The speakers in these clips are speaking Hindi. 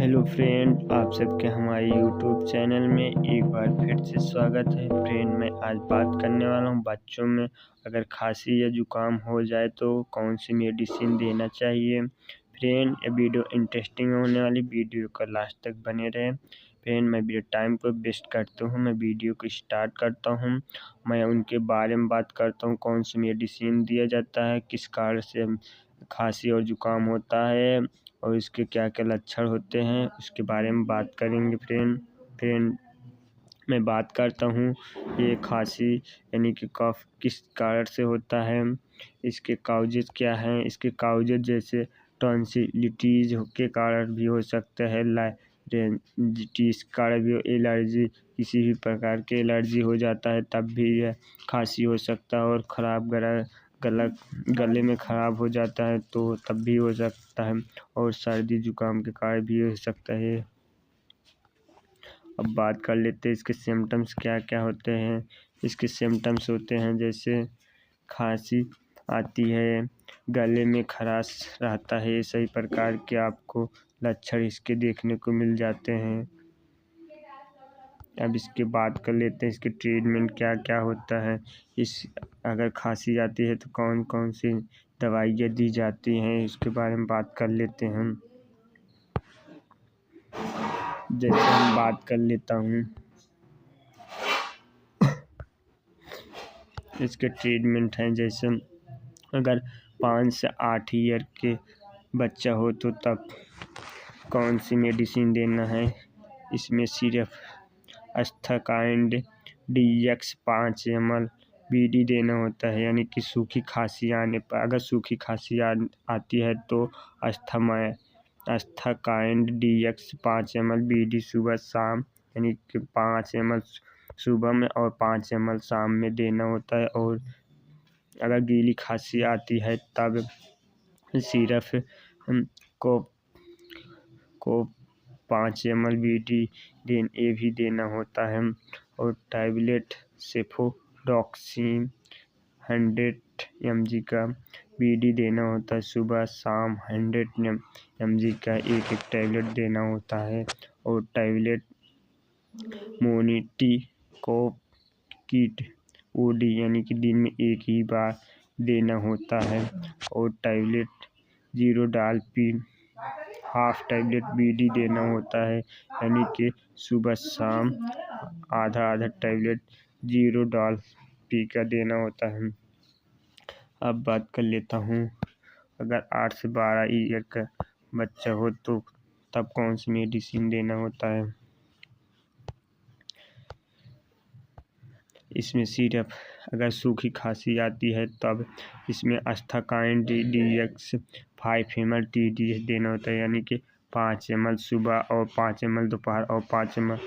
हेलो फ्रेंड, आप सबके हमारे यूट्यूब चैनल में एक बार फिर से स्वागत है। फ्रेंड, मैं आज बात करने वाला हूँ बच्चों में अगर खांसी या जुकाम हो जाए तो कौन सी मेडिसिन देना चाहिए। फ्रेंड, ये वीडियो इंटरेस्टिंग होने वाली, वीडियो का लास्ट तक बने रहें। फ्रेंड, मैं वीडियो टाइम को वेस्ट करता हूँ, मैं वीडियो को स्टार्ट करता हूँ। मैं उनके बारे में बात करता हूँ, कौन सी मेडिसिन दिया जाता है, किस कारण से खांसी और जुकाम होता है और इसके क्या क्या लक्षण होते हैं, उसके बारे में बात करेंगे। फ्रेंड, मैं बात करता हूँ ये खांसी यानी कि कफ किस कारण से होता है, इसके काउजेज क्या हैं। इसके काउजेज जैसे टॉन्सिलिटीज के कारण भी हो सकता है, लाइंजिटिस कारण भी, एलर्जी, किसी भी प्रकार की एलर्जी हो जाता है तब भी यह खांसी हो सकता है। और ख़राब गले में ख़राब हो जाता है तो तब भी हो सकता है। और सर्दी जुकाम के कारण भी हो सकता है। अब बात कर लेते हैं इसके सिम्टम्स क्या क्या होते हैं। इसके सिम्टम्स होते हैं जैसे खांसी आती है, गले में खराश रहता है, सही प्रकार के आपको लक्षण इसके देखने को मिल जाते हैं। अब इसके बात कर लेते हैं इसके ट्रीटमेंट क्या क्या होता है। अगर खांसी आती है तो कौन कौन सी दवाइयाँ दी जाती हैं, इसके बारे में बात कर लेते हैं। जैसे हम बात कर लेता हूँ इसके ट्रीटमेंट हैं, जैसे अगर 5 से 8 ईयर के बच्चा हो तो तब कौन सी मेडिसिन देना है। इसमें सिर्फ एस्थाकाइंड DX 5 ml BD देना होता है, यानी कि सूखी खांसी आने पर, अगर सूखी खांसी आती है तो एस्थाकाइंड DX 5 ml BD सुबह शाम, यानी कि 5 ml सुबह में और 5 ml शाम में देना होता है। और अगर गीली खांसी आती है तब सिर्फ को 5 ml BD भी देना होता है। और टैबलेट सेफोडॉक्सिन 100 mg का BD देना होता है, सुबह शाम 100 mg का एक टैबलेट देना होता है। और टैबलेट मोनिटिकोकिट OD यानी कि दिन में एक ही बार देना होता है। और टैबलेट 0 डाल पी हाफ टैबलेट BD देना होता है, यानी कि सुबह शाम आधा आधा टैबलेट 0 डाल पी का देना होता है। अब बात कर लेता हूँ अगर 8 से 12 ईयर का बच्चा हो तो तब कौन सी मेडिसिन देना होता है। इसमें सिर्फ अगर सूखी खांसी आती है तब इसमें एस्थाकाइंड DX 5 ml TDS देना होता है, यानी कि 5 ml सुबह और 5 ml दोपहर और 5 ml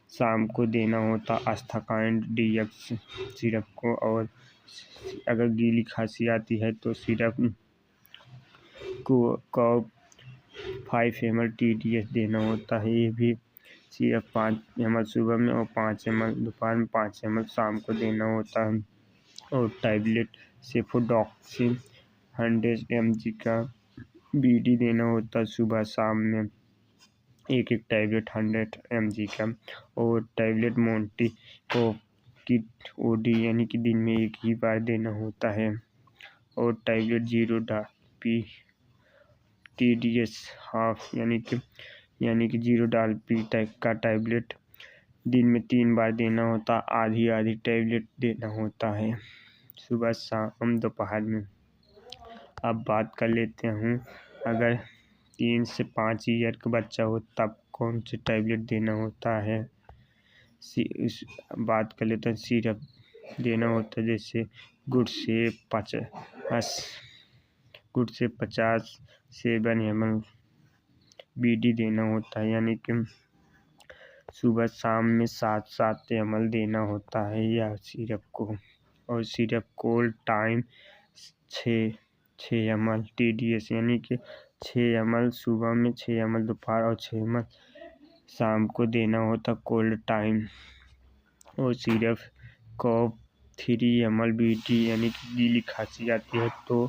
शाम को देना होता एस्थाकाइंड DX सिरप को। और अगर गीली खांसी आती है तो सिरप को 5 ml TDS देना होता है, ये भी सिर्फ 5 ml सुबह में और 5 ml दोपहर में, 5 ml शाम को देना होता है। और टैबलेट सेफोडॉक्सिन 100 mg का BD देना होता है, सुबह शाम में एक टैबलेट 100 mg का। और टैबलेट मोनिटिकोकिट OD यानी कि दिन में एक ही बार देना होता है। और टैबलेट 0 पी TDS हाफ यानी कि 0 डाल पी का टैबलेट दिन में 3 बार देना होता, आधी आधी टैबलेट देना होता है, सुबह शाम दोपहर में। अब बात कर लेते हैं अगर 3 से 5 ईयर का बच्चा हो तब कौन सी टैबलेट देना होता है। बात कर लेते हैं सिरप देना होता है, जैसे गुड से 50 7 ml BD देना होता है, यानी कि सुबह शाम में 7 ml देना होता है या सिरप को। और syrup cold time 6 ml TDS यानी कि 6 ml सुबह में, 6 ml दोपहर और 6 ml शाम को देना होता कोल्ड टाइम। और सिरप कॉप 3 ml BD यानी कि गीली खांसी आती है तो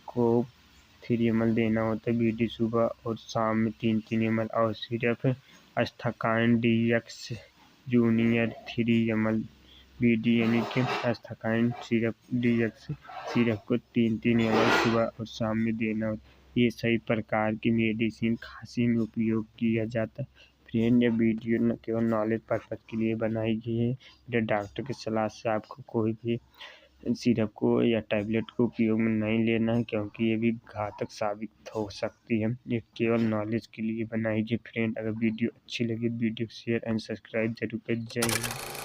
कॉप 3 ml देना होता है BD सुबह और शाम में 3-3 ml। और सिरप अस्थकाइन DX जूनियर 3 ml BD यानी कि अस्थकाइन सिरप DX सिरप को 3-3 ml सुबह और शाम में देना होता है। ये सही प्रकार की मेडिसिन खांसी में उपयोग किया जाता है। फ्रेंड, यह वीडियो न केवल नॉलेज पर्पज़ के लिए बनाई गई है। यह डॉक्टर की सलाह से आपको कोई भी सिरप को या टैबलेट को उपयोग में नहीं लेना है, क्योंकि ये भी घातक साबित हो सकती है। ये केवल नॉलेज के लिए बनाई गई। फ्रेंड, अगर वीडियो अच्छी लगी वीडियो शेयर एंड सब्सक्राइब जरूर करें। जय हिंद।